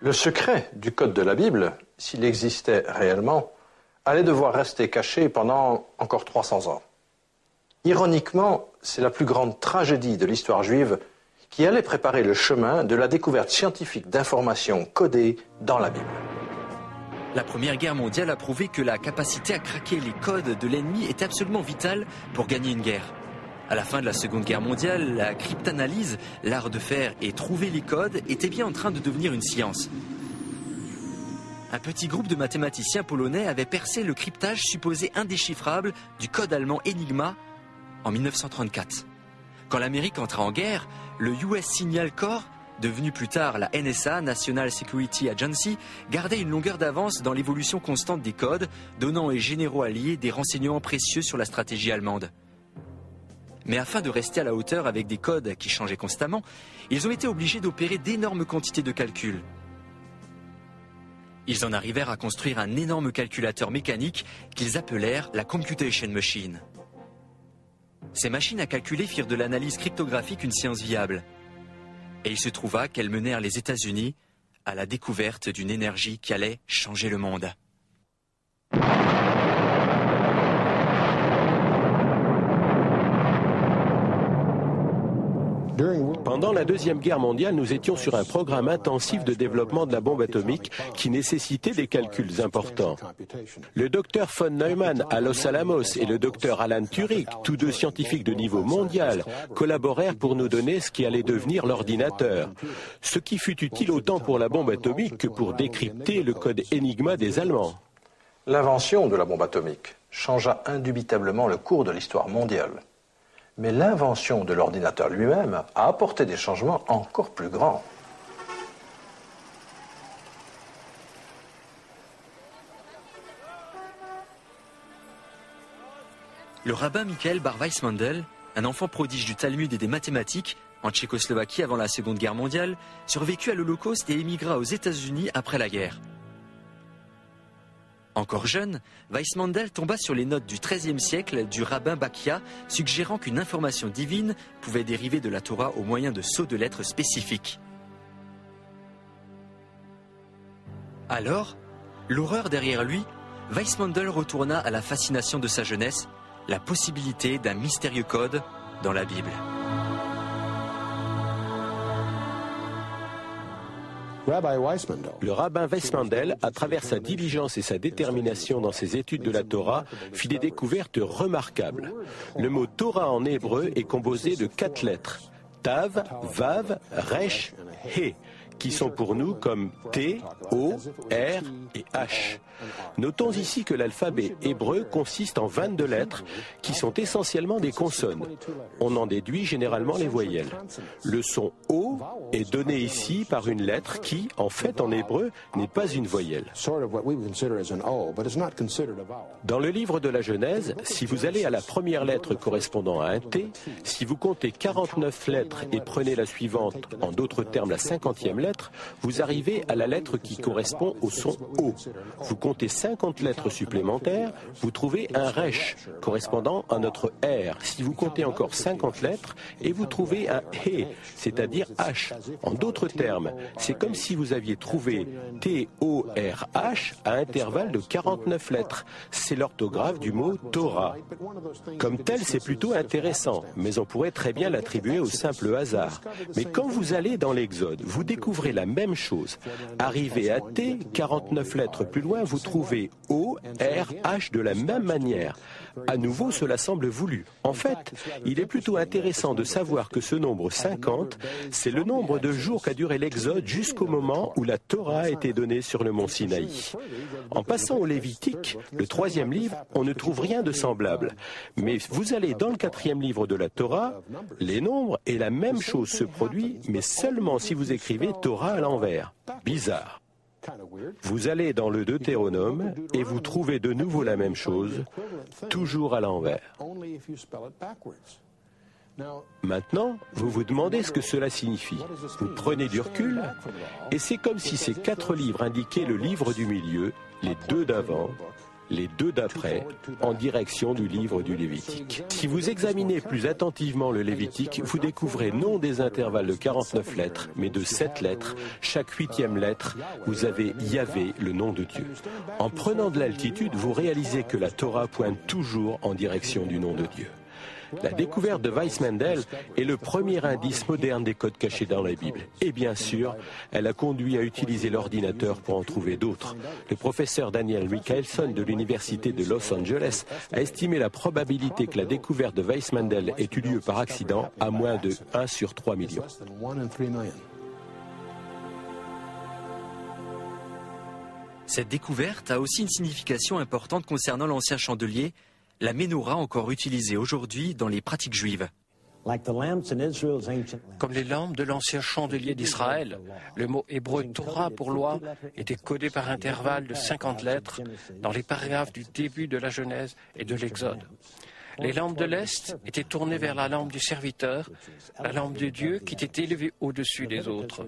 Le secret du code de la Bible, s'il existait réellement, allait devoir rester caché pendant encore 300 ans. Ironiquement, c'est la plus grande tragédie de l'histoire juive qui allait préparer le chemin de la découverte scientifique d'informations codées dans la Bible. La Première Guerre mondiale a prouvé que la capacité à craquer les codes de l'ennemi est absolument vitale pour gagner une guerre. À la fin de la Seconde Guerre mondiale, la cryptanalyse, l'art de faire et trouver les codes, était bien en train de devenir une science. Un petit groupe de mathématiciens polonais avait percé le cryptage supposé indéchiffrable du code allemand Enigma en 1934. Quand l'Amérique entra en guerre, le US Signal Corps, devenu plus tard la NSA, National Security Agency, gardait une longueur d'avance dans l'évolution constante des codes, donnant aux généraux alliés des renseignements précieux sur la stratégie allemande. Mais afin de rester à la hauteur avec des codes qui changeaient constamment, ils ont été obligés d'opérer d'énormes quantités de calculs. Ils en arrivèrent à construire un énorme calculateur mécanique qu'ils appelèrent la Computation Machine. Ces machines à calculer firent de l'analyse cryptographique une science viable. Et il se trouva qu'elles menèrent les États-Unis à la découverte d'une énergie qui allait changer le monde. Pendant la Deuxième Guerre mondiale, nous étions sur un programme intensif de développement de la bombe atomique qui nécessitait des calculs importants. Le docteur von Neumann à Los Alamos et le docteur Alan Turing, tous deux scientifiques de niveau mondial, collaborèrent pour nous donner ce qui allait devenir l'ordinateur. Ce qui fut utile autant pour la bombe atomique que pour décrypter le code Enigma des Allemands. L'invention de la bombe atomique changea indubitablement le cours de l'histoire mondiale. Mais l'invention de l'ordinateur lui-même a apporté des changements encore plus grands. Le rabbin Michael bar Weissmandel, un enfant prodige du Talmud et des mathématiques, en Tchécoslovaquie avant la Seconde Guerre mondiale, survécut à l'Holocauste et émigra aux États-Unis après la guerre. Encore jeune, Weissmandel tomba sur les notes du XIIIe siècle du rabbin Bakia, suggérant qu'une information divine pouvait dériver de la Torah au moyen de sauts de lettres spécifiques. Alors, l'horreur derrière lui, Weissmandel retourna à la fascination de sa jeunesse, la possibilité d'un mystérieux code dans la Bible. Le rabbin Weissmandel, à travers sa diligence et sa détermination dans ses études de la Torah, fit des découvertes remarquables. Le mot Torah en hébreu est composé de 4 lettres, Tav, Vav, Resh, He, qui sont pour nous comme T, O, R et H. Notons ici que l'alphabet hébreu consiste en 22 lettres qui sont essentiellement des consonnes. On en déduit généralement les voyelles. Le son O est donné ici par une lettre qui, en fait en hébreu, n'est pas une voyelle. Dans le livre de la Genèse, si vous allez à la première lettre correspondant à un T, si vous comptez 49 lettres et prenez la suivante, en d'autres termes la 50e lettre, vous arrivez à la lettre qui correspond au son O. Vous comptez 50 lettres supplémentaires, vous trouvez un Resh correspondant à notre R. Si vous comptez encore 50 lettres, et vous trouvez un He, c'est-à-dire H. En d'autres termes, c'est comme si vous aviez trouvé T-O-R-H à intervalle de 49 lettres. C'est l'orthographe du mot Torah. Comme tel, c'est plutôt intéressant, mais on pourrait très bien l'attribuer au simple hasard. Mais quand vous allez dans l'Exode, vous découvrez la même chose. Arrivé à T, 49 lettres plus loin, vous trouvez O, R, H de la même manière. À nouveau, cela semble voulu. En fait, il est plutôt intéressant de savoir que ce nombre 50, c'est le nombre de jours qu'a duré l'Exode jusqu'au moment où la Torah a été donnée sur le mont Sinaï. En passant au Lévitique, le 3e livre, on ne trouve rien de semblable. Mais vous allez dans le 4e livre de la Torah, les nombres et la même chose se produit, mais seulement si vous écrivez Torah à l'envers. Bizarre. Vous allez dans le Deutéronome et vous trouvez de nouveau la même chose, toujours à l'envers. Maintenant, vous vous demandez ce que cela signifie. Vous prenez du recul et c'est comme si ces 4 livres indiquaient le livre du milieu, les 2 d'avant, les deux d'après, en direction du livre du Lévitique. Si vous examinez plus attentivement le Lévitique, vous découvrez non des intervalles de 49 lettres, mais de 7 lettres. Chaque 8e lettre, vous avez Yahvé, le nom de Dieu. En prenant de l'altitude, vous réalisez que la Torah pointe toujours en direction du nom de Dieu. La découverte de Weissmandel est le premier indice moderne des codes cachés dans la Bible. Et bien sûr, elle a conduit à utiliser l'ordinateur pour en trouver d'autres. Le professeur Daniel Michelson de l'Université de Los Angeles a estimé la probabilité que la découverte de Weissmandel ait eu lieu par accident à moins de 1 sur 3 millions. Cette découverte a aussi une signification importante concernant l'ancien chandelier, la menorah encore utilisée aujourd'hui dans les pratiques juives. Comme les lampes de l'ancien chandelier d'Israël, le mot hébreu Torah pour loi était codé par intervalles de 50 lettres dans les paragraphes du début de la Genèse et de l'Exode. Les lampes de l'Est étaient tournées vers la lampe du serviteur, la lampe de Dieu qui était élevée au-dessus des autres.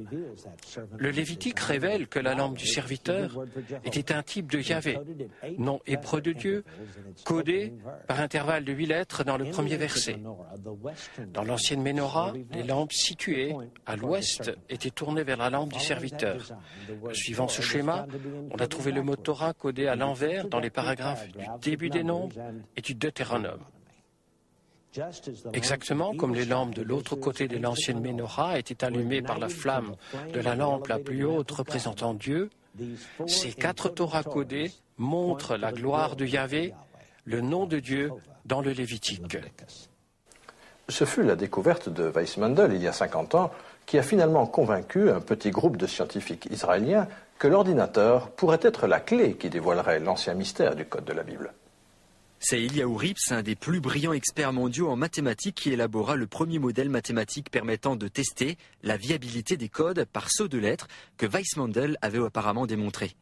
Le Lévitique révèle que la lampe du serviteur était un type de Yahvé, nom hébreu de Dieu, codé par intervalle de 8 lettres dans le premier verset. Dans l'ancienne Ménorah, les lampes situées à l'ouest étaient tournées vers la lampe du serviteur. Suivant ce schéma, on a trouvé le mot Torah codé à l'envers dans les paragraphes du début des Nombres et du Deutéronome. Exactement comme les lampes de l'autre côté de l'ancienne Ménorah étaient allumées par la flamme de la lampe la plus haute représentant Dieu, ces 4 Torahs codés montrent la gloire de Yahvé, le nom de Dieu dans le Lévitique. Ce fut la découverte de Weissmandel il y a 50 ans qui a finalement convaincu un petit groupe de scientifiques israéliens que l'ordinateur pourrait être la clé qui dévoilerait l'ancien mystère du code de la Bible. C'est Eliyahu Rips, un des plus brillants experts mondiaux en mathématiques, qui élabora le premier modèle mathématique permettant de tester la viabilité des codes par saut de lettres que Weissmandel avait apparemment démontré.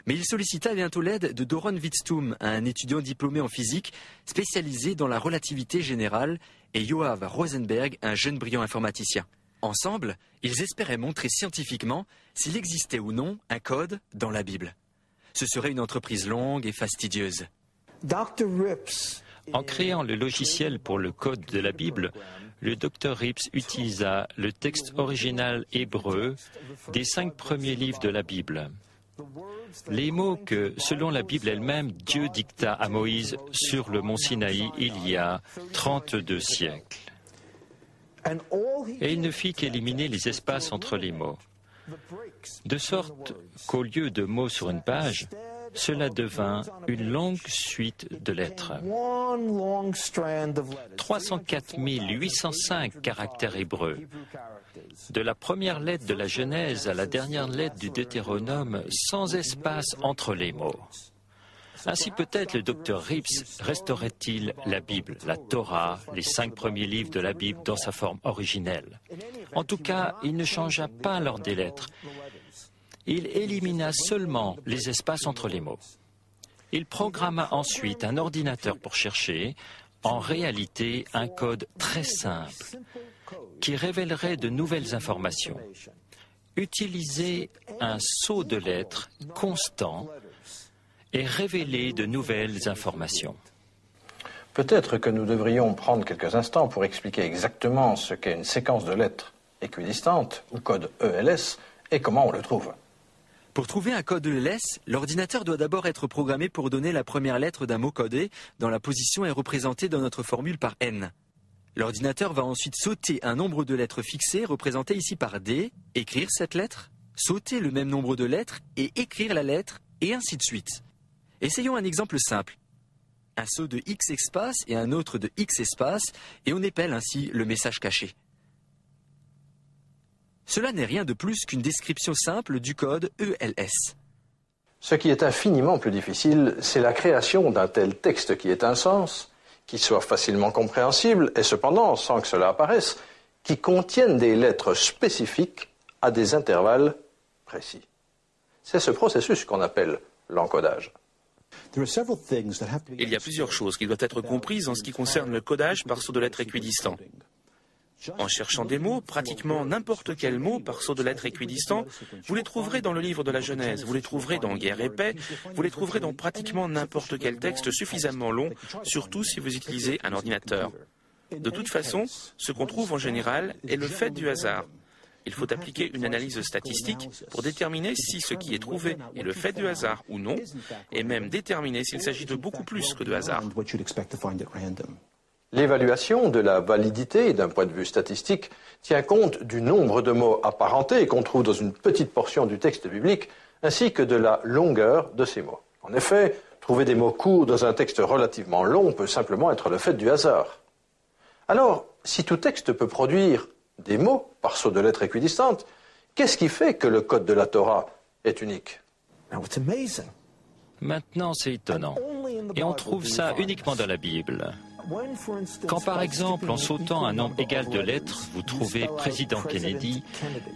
Mais il sollicita bientôt l'aide de Doron Witztum, un étudiant diplômé en physique spécialisé dans la relativité générale, et Yoav Rosenberg, un jeune brillant informaticien. Ensemble, ils espéraient montrer scientifiquement s'il existait ou non un code dans la Bible. Ce serait une entreprise longue et fastidieuse. En créant le logiciel pour le code de la Bible, le Dr Rips utilisa le texte original hébreu des 5 premiers livres de la Bible. Les mots que, selon la Bible elle-même, Dieu dicta à Moïse sur le mont Sinaï il y a 32 siècles. Et il ne fit qu'éliminer les espaces entre les mots. De sorte qu'au lieu de mots sur une page, cela devint une longue suite de lettres. 304 805 caractères hébreux. De la première lettre de la Genèse à la dernière lettre du Deutéronome, sans espace entre les mots. Ainsi peut-être le Dr Rips restaurait-il la Bible, la Torah, les 5 premiers livres de la Bible dans sa forme originelle. En tout cas, il ne changea pas l'ordre des lettres. Il élimina seulement les espaces entre les mots. Il programma ensuite un ordinateur pour chercher, en réalité, un code très simple qui révélerait de nouvelles informations. Utiliser un saut de lettres constant et révéler de nouvelles informations. Peut-être que nous devrions prendre quelques instants pour expliquer exactement ce qu'est une séquence de lettres équidistantes, ou code ELS, et comment on le trouve. Pour trouver un code ELS, l'ordinateur doit d'abord être programmé pour donner la première lettre d'un mot codé dont la position est représentée dans notre formule par n. L'ordinateur va ensuite sauter un nombre de lettres fixées, représenté ici par D, écrire cette lettre, sauter le même nombre de lettres et écrire la lettre, et ainsi de suite. Essayons un exemple simple. Un saut de X espace et un autre de X espace, et on épelle ainsi le message caché. Cela n'est rien de plus qu'une description simple du code ELS. Ce qui est infiniment plus difficile, c'est la création d'un tel texte qui ait un sens, qui soit facilement compréhensible, et cependant, sans que cela apparaisse, qui contienne des lettres spécifiques à des intervalles précis. C'est ce processus qu'on appelle l'encodage. Il y a plusieurs choses qui doivent être comprises en ce qui concerne le codage par saut de lettres équidistant. En cherchant des mots, pratiquement n'importe quel mot par saut de lettres équidistant, vous les trouverez dans le livre de la Genèse, vous les trouverez dans Guerre et paix, vous les trouverez dans pratiquement n'importe quel texte suffisamment long, surtout si vous utilisez un ordinateur. De toute façon, ce qu'on trouve en général est le fait du hasard. Il faut appliquer une analyse statistique pour déterminer si ce qui est trouvé est le fait du hasard ou non, et même déterminer s'il s'agit de beaucoup plus que de hasard. L'évaluation de la validité d'un point de vue statistique tient compte du nombre de mots apparentés qu'on trouve dans une petite portion du texte biblique, ainsi que de la longueur de ces mots. En effet, trouver des mots courts dans un texte relativement long peut simplement être le fait du hasard. Alors, si tout texte peut produire des mots par saut de lettres équidistantes, qu'est-ce qui fait que le code de la Torah est unique? Maintenant, c'est étonnant. Et on trouve ça uniquement dans la Bible. Quand par exemple, en sautant un nombre égal de lettres, vous trouvez président Kennedy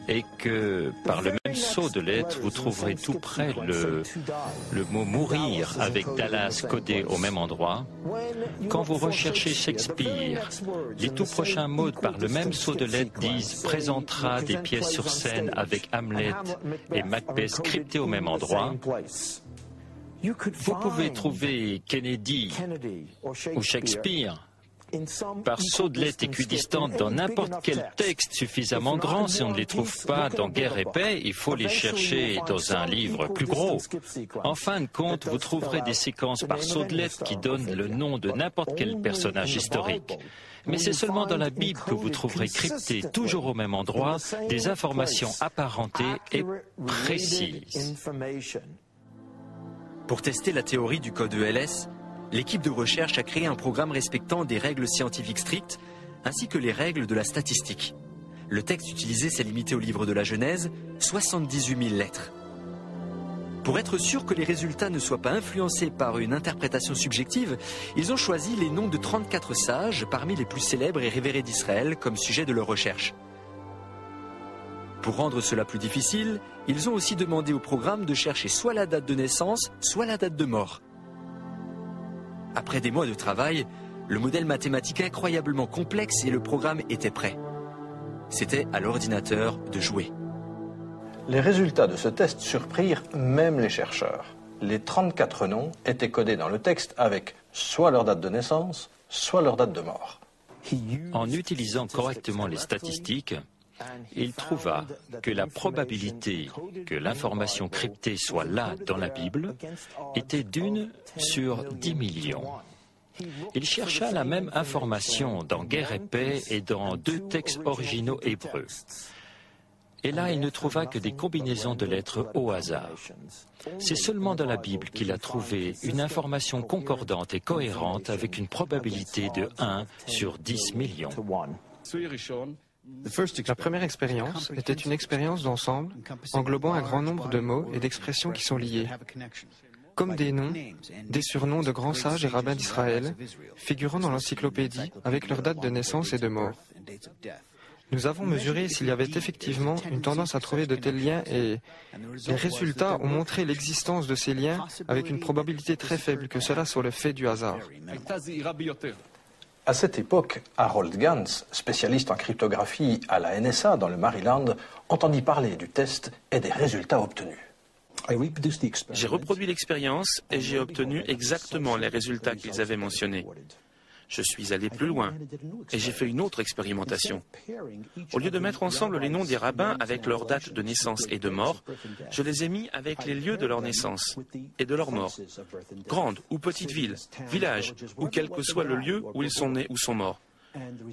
et que par le même saut de lettres, vous trouverez tout près le mot mourir avec Dallas codé au même endroit, quand vous recherchez Shakespeare, les tout prochains mots par le même saut de lettres disent présentera des pièces sur scène avec Hamlet et Macbeth scriptés au même endroit. Vous pouvez trouver Kennedy ou Shakespeare par saut de lettres équidistantes dans n'importe quel texte suffisamment grand. Si on ne les trouve pas dans Guerre et paix, il faut les chercher dans un livre plus gros. En fin de compte, vous trouverez des séquences par saut de lettres qui donnent le nom de n'importe quel personnage historique. Mais c'est seulement dans la Bible que vous trouverez cryptées, toujours au même endroit, des informations apparentées et précises. Pour tester la théorie du code ELS, l'équipe de recherche a créé un programme respectant des règles scientifiques strictes ainsi que les règles de la statistique. Le texte utilisé s'est limité au livre de la Genèse, 78 000 lettres. Pour être sûr que les résultats ne soient pas influencés par une interprétation subjective, ils ont choisi les noms de 34 sages parmi les plus célèbres et révérés d'Israël comme sujet de leur recherche. Pour rendre cela plus difficile, ils ont aussi demandé au programme de chercher soit la date de naissance, soit la date de mort. Après des mois de travail, le modèle mathématique incroyablement complexe et le programme était prêt. C'était à l'ordinateur de jouer. Les résultats de ce test surprirent même les chercheurs. Les 34 noms étaient codés dans le texte avec soit leur date de naissance, soit leur date de mort. En utilisant correctement les statistiques, il trouva que la probabilité que l'information cryptée soit là dans la Bible était d'1 sur 10 millions. Il chercha la même information dans Guerre et paix et dans 2 textes originaux hébreux. Et là, il ne trouva que des combinaisons de lettres au hasard. C'est seulement dans la Bible qu'il a trouvé une information concordante et cohérente avec une probabilité de 1 sur 10 millions. La première expérience était une expérience d'ensemble englobant un grand nombre de mots et d'expressions qui sont liés, comme des noms, des surnoms de grands sages et rabbins d'Israël, figurant dans l'encyclopédie avec leur date de naissance et de mort. Nous avons mesuré s'il y avait effectivement une tendance à trouver de tels liens et les résultats ont montré l'existence de ces liens avec une probabilité très faible que cela soit le fait du hasard. À cette époque, Harold Gans, spécialiste en cryptographie à la NSA dans le Maryland, entendit parler du test et des résultats obtenus. J'ai reproduit l'expérience et j'ai obtenu exactement les résultats qu'ils avaient mentionnés. Je suis allé plus loin et j'ai fait une autre expérimentation. Au lieu de mettre ensemble les noms des rabbins avec leur date de naissance et de mort, je les ai mis avec les lieux de leur naissance et de leur mort. Grande ou petite ville, village ou quel que soit le lieu où ils sont nés ou sont morts.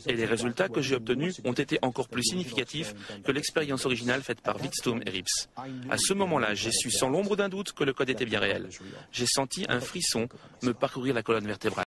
Et les résultats que j'ai obtenus ont été encore plus significatifs que l'expérience originale faite par Wickstrom et Rips. À ce moment-là, j'ai su sans l'ombre d'un doute que le code était bien réel. J'ai senti un frisson me parcourir la colonne vertébrale.